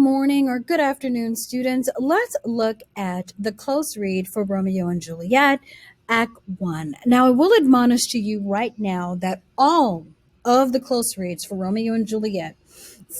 morning or good afternoon, students. Let's look at the close read for Romeo and Juliet, Act 1. Now, I will admonish to you right now that all of the close reads for Romeo and Juliet,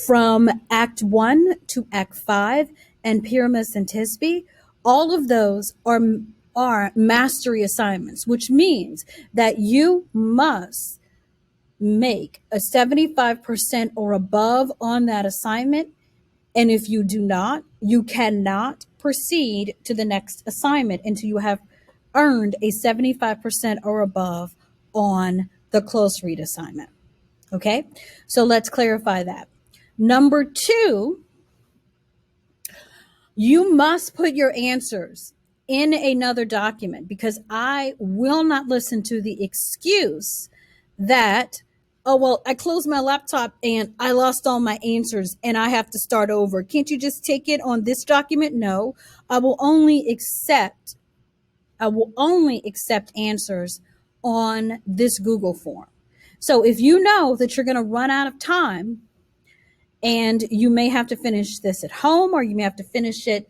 from Act 1 to Act 5 and Pyramus and Tisbe, all of those are mastery assignments, which means that you must make a 75% or above on that assignment. And if you do not, you cannot proceed to the next assignment until you have earned a 75% or above on the close read assignment. Okay, so let's clarify that. Number two, you must put your answers in another document, because I will not listen to the excuse that, oh, well, I closed my laptop and I lost all my answers and I have to start over. Can't you just take it on this document? No, I will only accept answers on this Google form. So if you know that you're going to run out of time and you may have to finish this at home, or you may have to finish it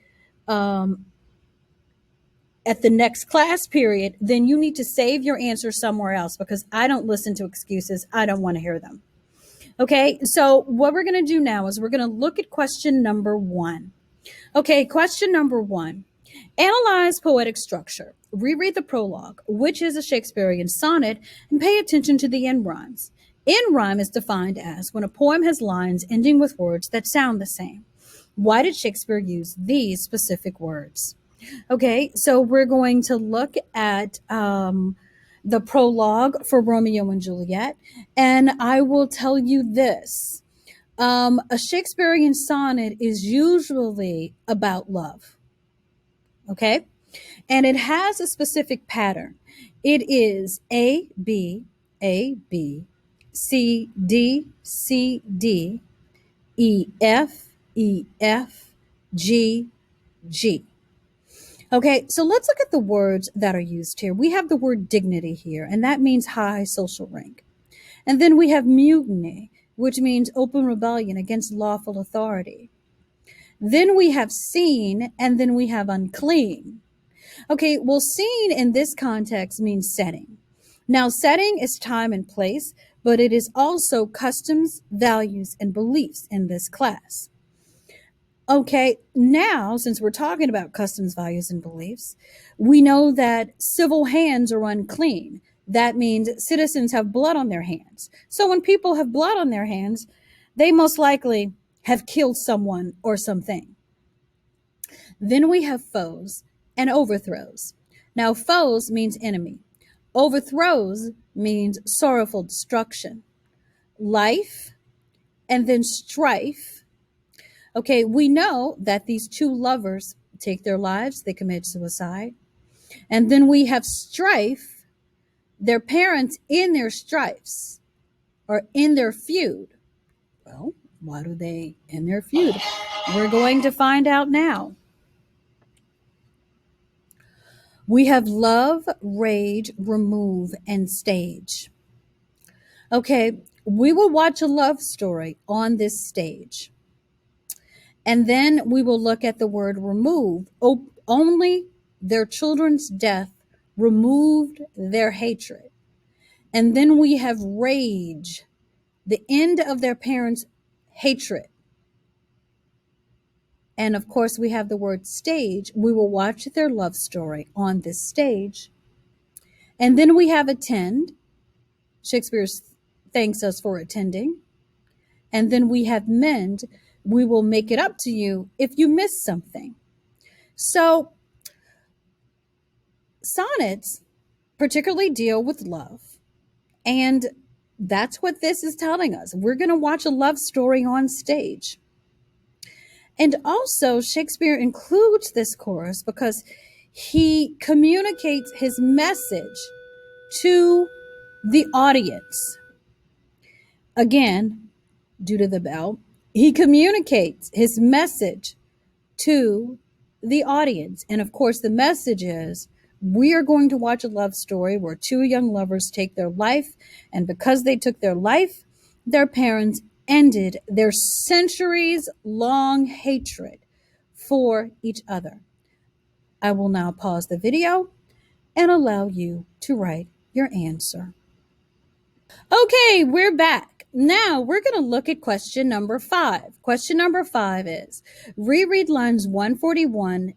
at the next class period, then you need to save your answer somewhere else, because I don't listen to excuses. I don't want to hear them. Okay, so what we're going to do now is we're going to look at question number 1. Okay, question number 1. Analyze poetic structure. Reread the prologue, which is a Shakespearean sonnet, and pay attention to the end rhymes. End rhyme is defined as when a poem has lines ending with words that sound the same. Why did Shakespeare use these specific words? Okay, so we're going to look at the prologue for Romeo and Juliet, and I will tell you this. A Shakespearean sonnet is usually about love, okay? And it has a specific pattern. It is A, B, A, B, C, D, C, D, E, F, E, F, G, G. Okay, so let's look at the words that are used here. We have the word dignity here, and that means high social rank. And then we have mutiny, which means open rebellion against lawful authority. Then we have seen, and then we have unclean. Okay, well, seen in this context means setting. Now, setting is time and place, but it is also customs, values, and beliefs in this class. Okay, now, since we're talking about customs, values, and beliefs, we know that civil hands are unclean. That means citizens have blood on their hands. So when people have blood on their hands, they most likely have killed someone or something. Then we have foes and overthrows. Now, foes means enemy. Overthrows means sorrowful destruction. Life and then strife. Okay, we know that these two lovers take their lives, they commit suicide. And then we have strife, their parents in their strifes or in their feud. Well, why do they end their feud? We're going to find out now. We have love, rage, remove, and stage. Okay, we will watch a love story on this stage. And then we will look at the word remove. Only their children's death removed their hatred. And then we have rage, the end of their parents' hatred. And of course, we have the word stage. We will watch their love story on this stage. And then we have attend. Shakespeare thanks us for attending. And then we have mend. We will make it up to you if you miss something. So sonnets particularly deal with love. And that's what this is telling us. We're going to watch a love story on stage. And also, Shakespeare includes this chorus because he communicates his message to the audience. Again, due to the bell, he communicates his message to the audience. And of course, the message is, we are going to watch a love story where two young lovers take their life. And because they took their life, their parents ended their centuries long hatred for each other. I will now pause the video and allow you to write your answer. Okay, we're back. Now we're going to look at question number 5. Question number 5 is reread lines 141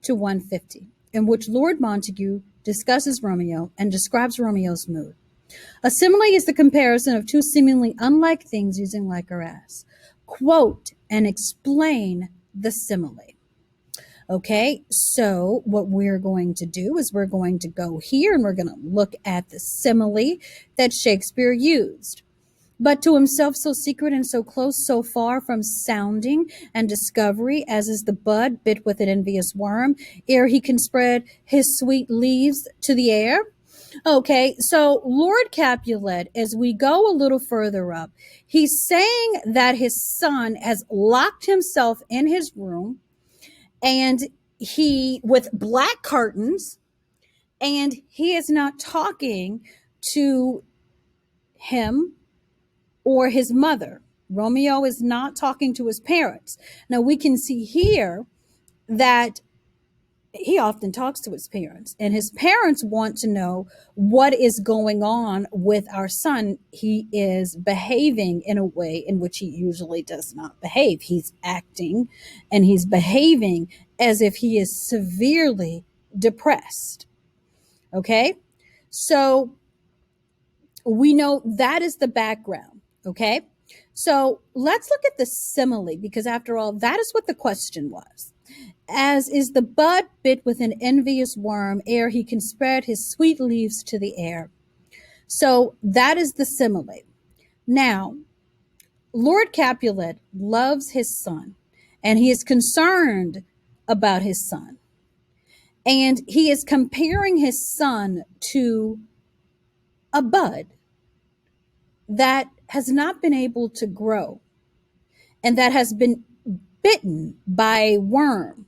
to 150, in which Lord Montague discusses Romeo and describes Romeo's mood. A simile is the comparison of two seemingly unlike things using like or as. Quote and explain the simile. Okay, so what we're going to do is we're going to go here and we're going to look at the simile that Shakespeare used. But to himself so secret and so close, so far from sounding and discovery, as is the bud bit with an envious worm, ere he can spread his sweet leaves to the air. Okay, so Lord Capulet, as we go a little further up, he's saying that his son has locked himself in his room and he with black curtains, and he is not talking to him or his mother. Romeo is not talking to his parents. Now we can see here that he often talks to his parents, and his parents want to know what is going on with our son. He is behaving in a way in which he usually does not behave. He's acting and he's behaving as if he is severely depressed. Okay, so we know that is the background. Okay, so let's look at the simile, because after all, that is what the question was. As is the bud bit with an envious worm, ere he can spread his sweet leaves to the air. So that is the simile. Now, Lord Capulet loves his son, and he is concerned about his son. And he is comparing his son to a bud that has not been able to grow and that has been bitten by a worm.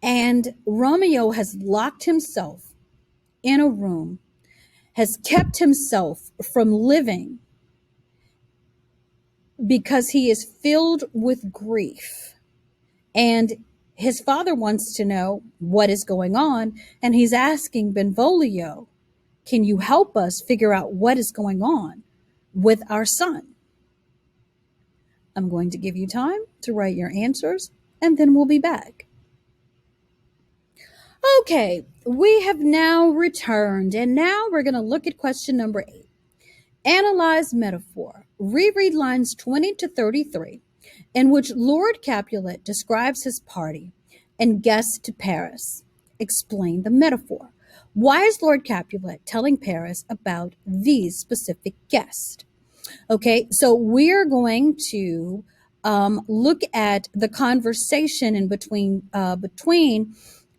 And Romeo has locked himself in a room, has kept himself from living because he is filled with grief. And his father wants to know what is going on, and he's asking Benvolio, can you help us figure out what is going on with our son? I'm going to give you time to write your answers, and then we'll be back. Okay, we have now returned, and now we're going to look at question number 8. Analyze metaphor. Reread lines 20 to 33, in which Lord Capulet describes his party and guests to Paris. Explain the metaphor. Why is Lord Capulet telling Paris about these specific guests? Okay, so we're going to look at the conversation in between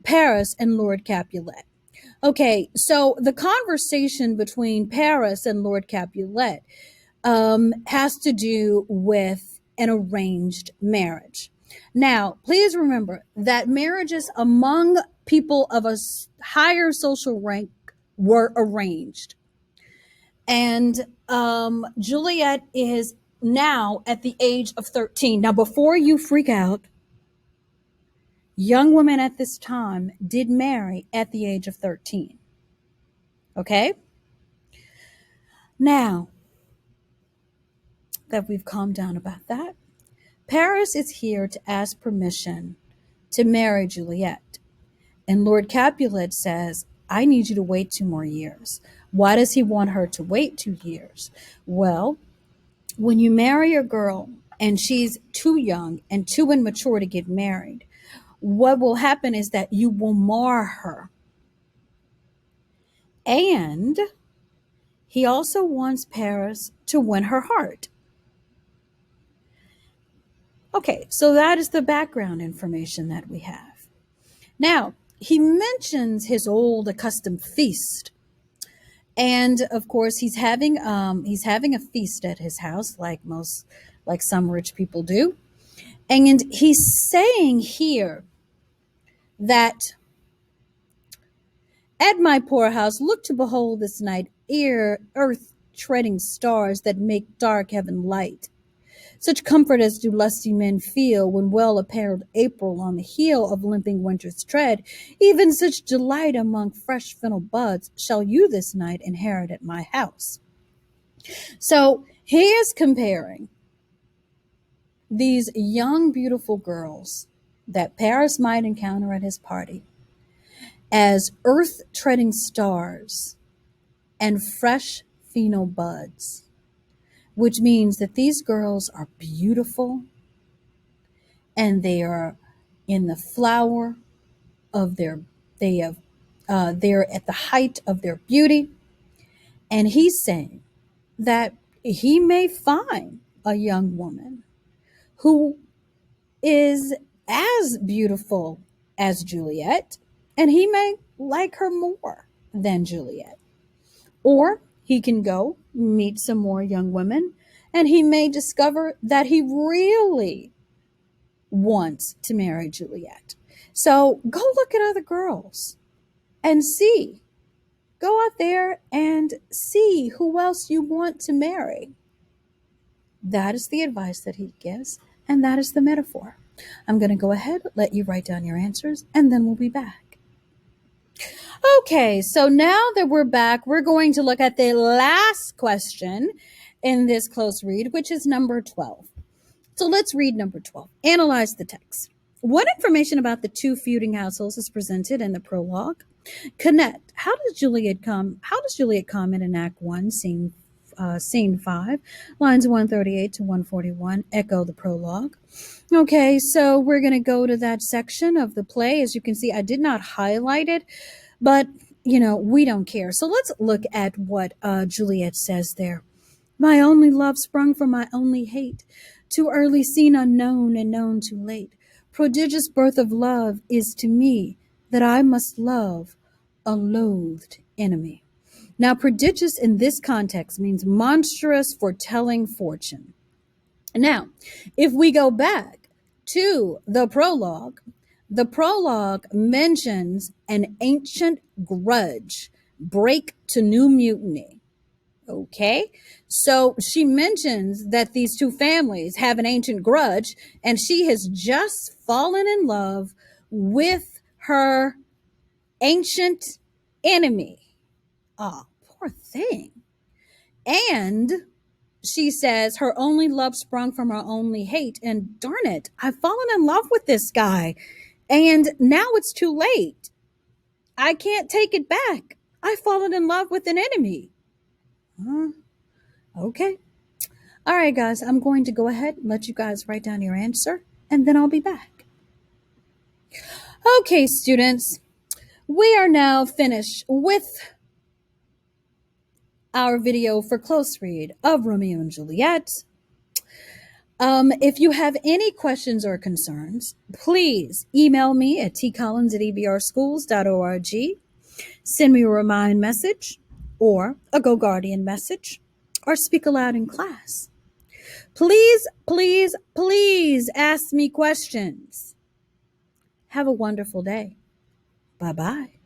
Paris and Lord Capulet. Okay, so the conversation between Paris and Lord Capulet has to do with an arranged marriage. Now, please remember that marriages among people of a higher social rank were arranged. And Juliet is now at the age of 13. Now, before you freak out, young women at this time did marry at the age of 13. Okay? Now that we've calmed down about that, Paris is here to ask permission to marry Juliet. And Lord Capulet says, I need you to wait 2 more years. Why does he want her to wait 2 years? Well, when you marry a girl and she's too young and too immature to get married, what will happen is that you will mar her. And he also wants Paris to win her heart. Okay, so that is the background information that we have. Now, he mentions his old accustomed feast. And of course, he's having a feast at his house, like some rich people do. And he's saying here that at my poor house, look to behold this night, ere earth treading stars that make dark heaven light. Such comfort as do lusty men feel when well-apparelled April on the heel of limping winter's tread, even such delight among fresh fennel buds shall you this night inherit at my house. So he is comparing these young, beautiful girls that Paris might encounter at his party as earth-treading stars and fresh pheno buds, which means that these girls are beautiful and they are in the flower of their, they're at the height of their beauty. And he's saying that he may find a young woman who is as beautiful as Juliet, and he may like her more than Juliet. Or he can go meet some more young women, and he may discover that he really wants to marry Juliet. So go look at other girls and see. Go out there and see who else you want to marry. That is the advice that he gives, and that is the metaphor. I'm going to go ahead, let you write down your answers, and then we'll be back. Okay, so now that we're back, we're going to look at the last question in this close read, which is number 12. So let's read number 12. Analyze the text. What information about the two feuding households is presented in the prologue? Connect. How does Juliet come in Act 1, Scene 5, lines 138 to 141? Echo the prologue. Okay, so we're going to go to that section of the play. As you can see, I did not highlight it, but, we don't care. So let's look at what Juliet says there. My only love sprung from my only hate, too early seen unknown and known too late. Prodigious birth of love is to me that I must love a loathed enemy. Now, prodigious in this context means monstrous, foretelling fortune. Now, if we go back to the prologue mentions an ancient grudge, break to new mutiny. Okay, so she mentions that these two families have an ancient grudge, and she has just fallen in love with her ancient enemy. Oh, poor thing. And she says her only love sprung from her only hate. And darn it, I've fallen in love with this guy. And now it's too late. I can't take it back. I've fallen in love with an enemy. Okay. All right, guys, I'm going to go ahead and let you guys write down your answer, and then I'll be back. Okay, students, we are now finished with our video for close read of Romeo and Juliet. If you have any questions or concerns, please email me at tcollins@ebrschools.org. Send me a remind message or a Go Guardian message, or speak aloud in class. Please, please, please ask me questions. Have a wonderful day. Bye-bye.